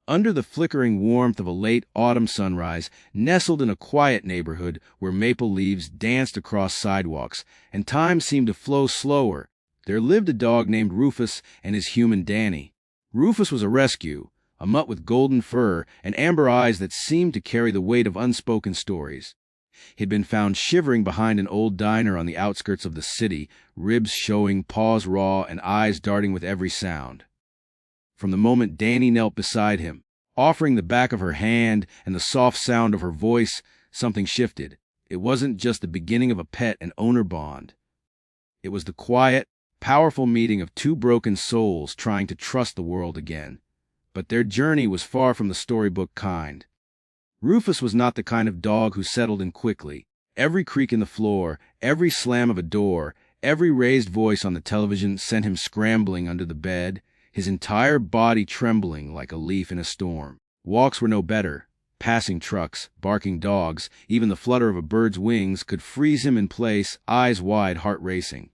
Under the flickering warmth of a late autumn sunrise, nestled in a quiet neighborhood where maple leaves danced across sidewalks, and time seemed to flow slower, there lived a dog named Rufus and his human Dani. Rufus was a rescue, a mutt with golden fur and amber eyes that seemed to carry the weight of unspoken stories. He'd been found shivering behind an old diner on the outskirts of the city, ribs showing, paws raw, and eyes darting with every sound. From the moment Dani knelt beside him, offering the back of her hand and the soft sound of her voice, something shifted. It wasn't just the beginning of a pet and owner bond. It was the quiet, powerful meeting of two broken souls trying to trust the world again. But their journey was far from the storybook kind. Rufus was not the kind of dog who settled in quickly. Every creak in the floor, every slam of a door, every raised voice on the television sent him scrambling under the bed, his entire body trembling like a leaf in a storm. Walks were no better. Passing trucks, barking dogs, even the flutter of a bird's wings could freeze him in place, eyes wide, heart racing.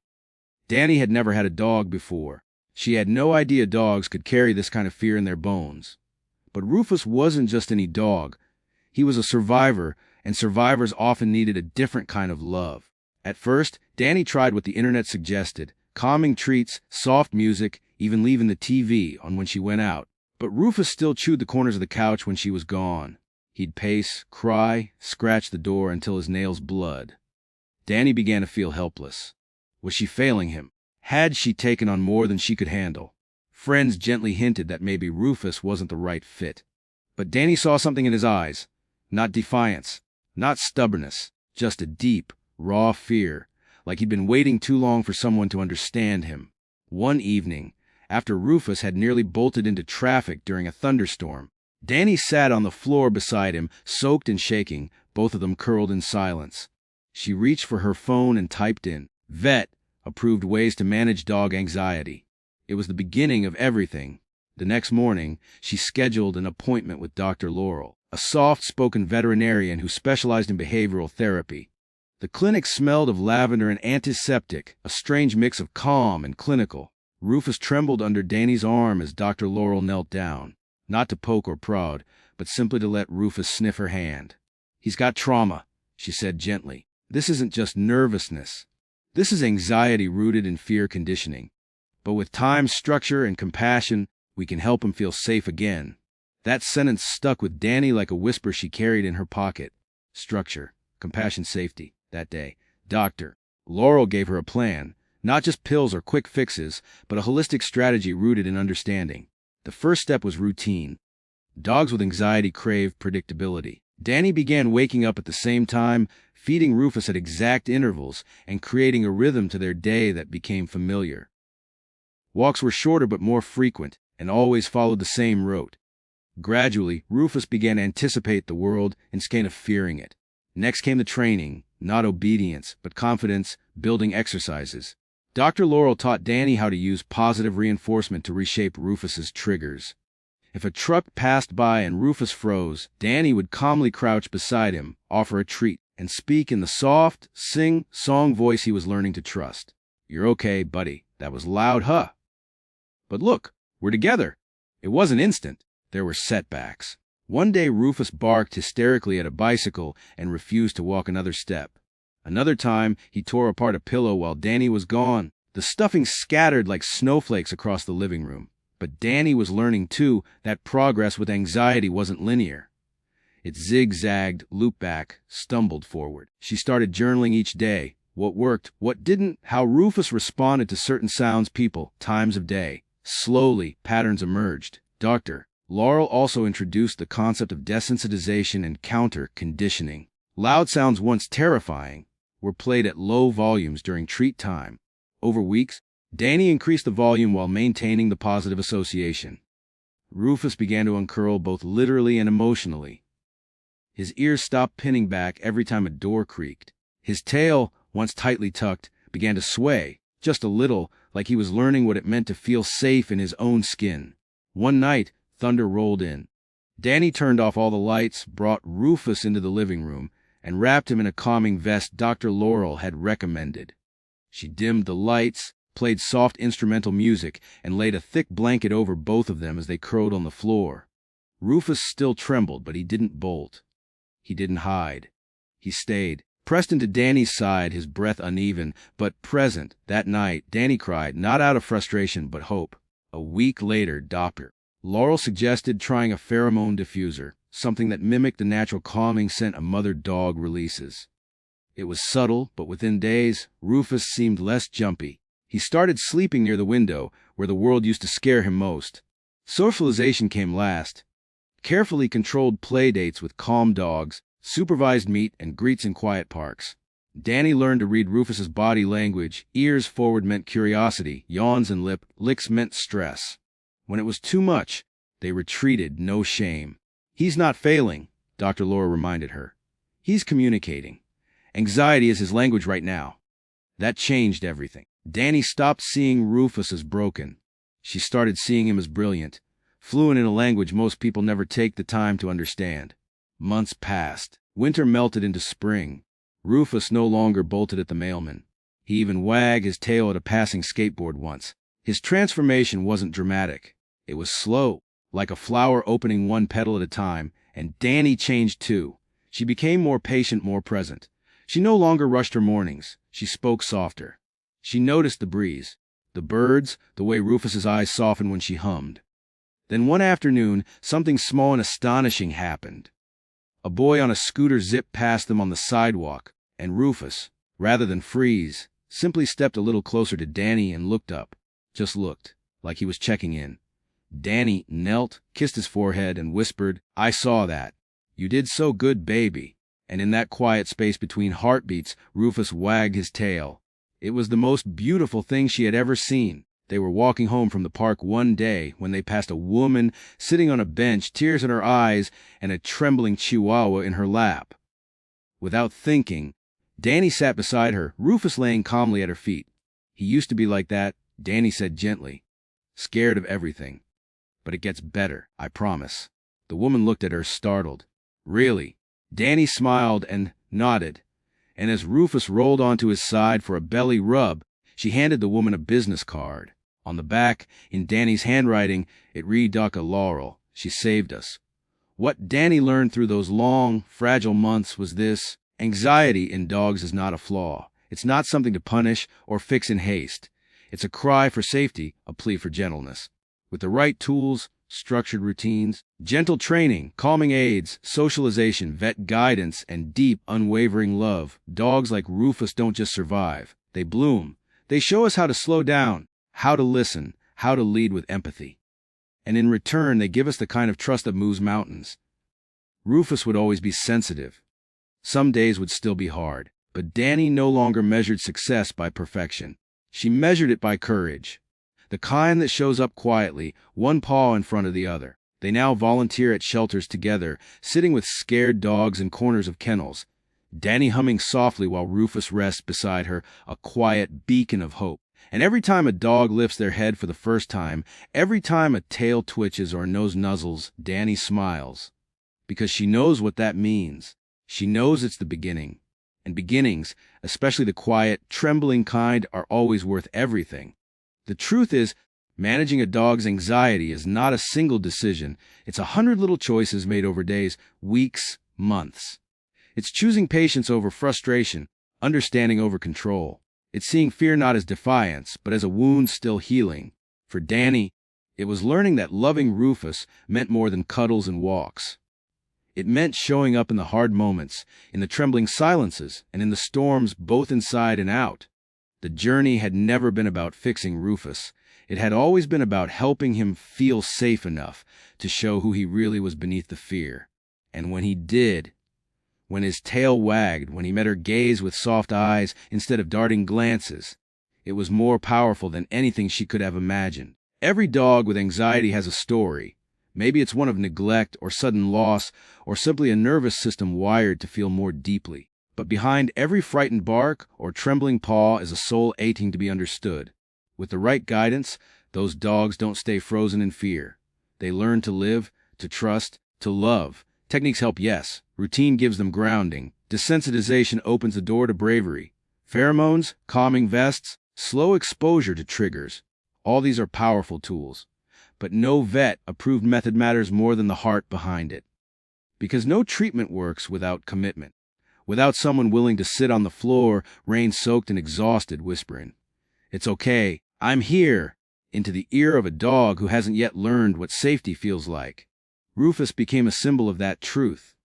Dani had never had a dog before. She had no idea dogs could carry this kind of fear in their bones. But Rufus wasn't just any dog. He was a survivor, and survivors often needed a different kind of love. At first, Dani tried what the internet suggested: calming treats, soft music, even leaving the TV on when she went out. But Rufus still chewed the corners of the couch when she was gone. He'd pace, cry, scratch the door until his nails bled. Dani began to feel helpless. Was she failing him? Had she taken on more than she could handle? Friends gently hinted that maybe Rufus wasn't the right fit. But Dani saw something in his eyes. Not defiance, not stubbornness, just a deep, raw fear, like he'd been waiting too long for someone to understand him. One evening, after Rufus had nearly bolted into traffic during a thunderstorm, Dani sat on the floor beside him, soaked and shaking, both of them curled in silence. She reached for her phone and typed in, "Vet, approved ways to manage dog anxiety." It was the beginning of everything. The next morning, she scheduled an appointment with Dr. Laurel, a soft-spoken veterinarian who specialized in behavioral therapy. The clinic smelled of lavender and antiseptic, a strange mix of calm and clinical. Rufus trembled under Dani's arm as Dr. Laurel knelt down, not to poke or prod, but simply to let Rufus sniff her hand. "He's got trauma," she said gently. "This isn't just nervousness. This is anxiety rooted in fear conditioning. But with time, structure, and compassion, we can help him feel safe again." That sentence stuck with Dani like a whisper she carried in her pocket. Structure, compassion, safety. That day, Dr. Laurel gave her a plan. Not just pills or quick fixes, but a holistic strategy rooted in understanding. The first step was routine. Dogs with anxiety crave predictability. Dani began waking up at the same time, feeding Rufus at exact intervals, and creating a rhythm to their day that became familiar. Walks were shorter but more frequent, and always followed the same route. Gradually, Rufus began to anticipate the world instead of fearing it. Next came the training, not obedience, but confidence, building exercises. Dr. Laurel taught Dani how to use positive reinforcement to reshape Rufus's triggers. If a truck passed by and Rufus froze, Dani would calmly crouch beside him, offer a treat, and speak in the soft, sing-song voice he was learning to trust. "You're okay, buddy. That was loud, huh? But look, we're together." It wasn't instant. There were setbacks. One day Rufus barked hysterically at a bicycle and refused to walk another step. Another time, he tore apart a pillow while Dani was gone. The stuffing scattered like snowflakes across the living room. But Dani was learning, too, that progress with anxiety wasn't linear. It zigzagged, looped back, stumbled forward. She started journaling each day. What worked, what didn't, how Rufus responded to certain sounds, people, times of day. Slowly, patterns emerged. Dr. Laurel also introduced the concept of desensitization and counterconditioning. Loud sounds, once terrifying, were played at low volumes during treat time. Over weeks, Dani increased the volume while maintaining the positive association. Rufus began to uncurl both literally and emotionally. His ears stopped pinning back every time a door creaked. His tail, once tightly tucked, began to sway, just a little, like he was learning what it meant to feel safe in his own skin. One night, thunder rolled in. Dani turned off all the lights, brought Rufus into the living room, and wrapped him in a calming vest Dr. Laurel had recommended. She dimmed the lights, played soft instrumental music, and laid a thick blanket over both of them as they curled on the floor. Rufus still trembled, but he didn't bolt. He didn't hide. He stayed, pressed into Dani's side, his breath uneven, but present. That night, Dani cried, not out of frustration, but hope. A week later, Dr. Laurel suggested trying a pheromone diffuser, something that mimicked the natural calming scent a mother dog releases. It was subtle, but within days, Rufus seemed less jumpy. He started sleeping near the window, where the world used to scare him most. Socialization came last. Carefully controlled play dates with calm dogs, supervised meet, and greets in quiet parks. Dani learned to read Rufus's body language. Ears forward meant curiosity, yawns and lip licks meant stress. When it was too much, they retreated, no shame. He's not failing, Dr. Laura reminded her. He's communicating. Anxiety is his language right now. That changed everything. Dani stopped seeing Rufus as broken. She started seeing him as brilliant, fluent in a language most people never take the time to understand. Months passed. Winter melted into spring. Rufus no longer bolted at the mailman. He even wagged his tail at a passing skateboard once. His transformation wasn't dramatic. It was slow, like a flower opening one petal at a time, and Dani changed too. She became more patient, more present. She no longer rushed her mornings. She spoke softer. She noticed the breeze, the birds, the way Rufus's eyes softened when she hummed. Then one afternoon, something small and astonishing happened. A boy on a scooter zipped past them on the sidewalk, and Rufus, rather than freeze, simply stepped a little closer to Dani and looked up. Just looked, like he was checking in. Dani knelt, kissed his forehead, and whispered, "I saw that. You did so good, baby." And in that quiet space between heartbeats, Rufus wagged his tail. It was the most beautiful thing she had ever seen. They were walking home from the park one day when they passed a woman sitting on a bench, tears in her eyes, and a trembling chihuahua in her lap. Without thinking, Dani sat beside her, Rufus laying calmly at her feet. "He used to be like that," Dani said gently. "Scared of everything. But it gets better, I promise." The woman looked at her, startled. "Really?" Dani smiled and nodded, and as Rufus rolled onto his side for a belly rub, she handed the woman a business card. On the back, in Dani's handwriting, it read, "Dr. Laurel, she saved us." What Dani learned through those long, fragile months was this: anxiety in dogs is not a flaw. It's not something to punish or fix in haste. It's a cry for safety, a plea for gentleness. With the right tools, structured routines, gentle training, calming aids, socialization, vet guidance, and deep, unwavering love, dogs like Rufus don't just survive. They bloom. They show us how to slow down, how to listen, how to lead with empathy. And in return, they give us the kind of trust that moves mountains. Rufus would always be sensitive. Some days would still be hard, but Dani no longer measured success by perfection. She measured it by courage. The kind that shows up quietly, one paw in front of the other. They now volunteer at shelters together, sitting with scared dogs in corners of kennels. Dani humming softly while Rufus rests beside her, a quiet beacon of hope. And every time a dog lifts their head for the first time, every time a tail twitches or a nose nuzzles, Dani smiles. Because she knows what that means. She knows it's the beginning. And beginnings, especially the quiet, trembling kind, are always worth everything. The truth is, managing a dog's anxiety is not a single decision. It's 100 little choices made over days, weeks, months. It's choosing patience over frustration, understanding over control. It's seeing fear not as defiance, but as a wound still healing. For Dani, it was learning that loving Rufus meant more than cuddles and walks. It meant showing up in the hard moments, in the trembling silences, and in the storms both inside and out. The journey had never been about fixing Rufus. It had always been about helping him feel safe enough to show who he really was beneath the fear. And when he did, when his tail wagged, when he met her gaze with soft eyes instead of darting glances, it was more powerful than anything she could have imagined. Every dog with anxiety has a story. Maybe it's one of neglect or sudden loss, or simply a nervous system wired to feel more deeply. But behind every frightened bark or trembling paw is a soul aching to be understood. With the right guidance, those dogs don't stay frozen in fear. They learn to live, to trust, to love. Techniques help, yes. Routine gives them grounding. Desensitization opens the door to bravery. Pheromones, calming vests, slow exposure to triggers. All these are powerful tools. but no vet-approved method matters more than the heart behind it. Because no treatment works without commitment, without someone willing to sit on the floor, rain-soaked and exhausted, whispering, "It's okay, I'm here," into the ear of a dog who hasn't yet learned what safety feels like. Rufus became a symbol of that truth,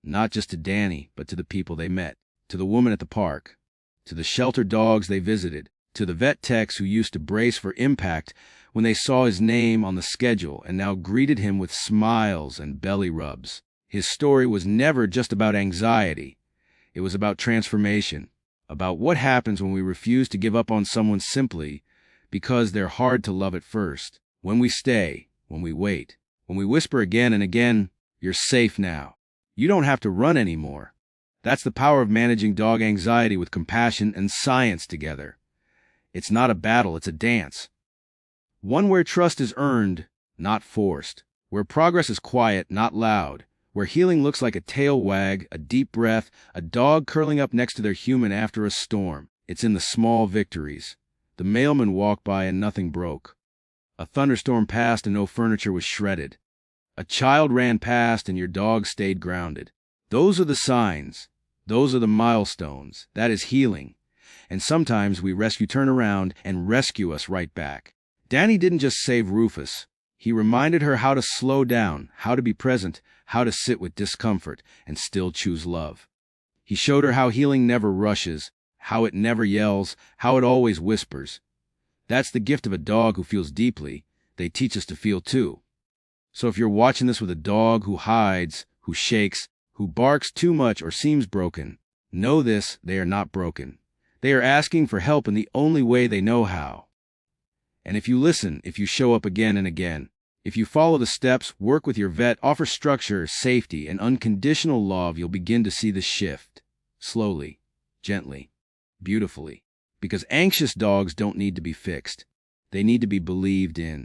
not just to Dani, but to the people they met, to the woman at the park, to the sheltered dogs they visited, to the vet techs who used to brace for impact when they saw his name on the schedule and now greeted him with smiles and belly rubs. His story was never just about anxiety. It was about transformation, about what happens when we refuse to give up on someone simply because they're hard to love at first. When we stay, when we wait, when we whisper again and again, "You're safe now. You don't have to run anymore." That's the power of managing dog anxiety with compassion and science together. It's not a battle, it's a dance. One where trust is earned, not forced. Where progress is quiet, not loud. Where healing looks like a tail wag, a deep breath, a dog curling up next to their human after a storm. It's in the small victories. The mailman walked by and nothing broke. A thunderstorm passed and no furniture was shredded. A child ran past and your dog stayed grounded. Those are the signs. Those are the milestones. That is healing. And sometimes we rescue turn around and rescue us right back. Dani didn't just save Rufus. He reminded her how to slow down, how to be present, how to sit with discomfort and still choose love. He showed her how healing never rushes, how it never yells, how it always whispers. That's the gift of a dog who feels deeply. They teach us to feel too. So if you're watching this with a dog who hides, who shakes, who barks too much or seems broken, know this: they are not broken. They are asking for help in the only way they know how. And if you listen, if you show up again and again, if you follow the steps, work with your vet, offer structure, safety, and unconditional love, you'll begin to see the shift. Slowly, gently, beautifully. Because anxious dogs don't need to be fixed. They need to be believed in.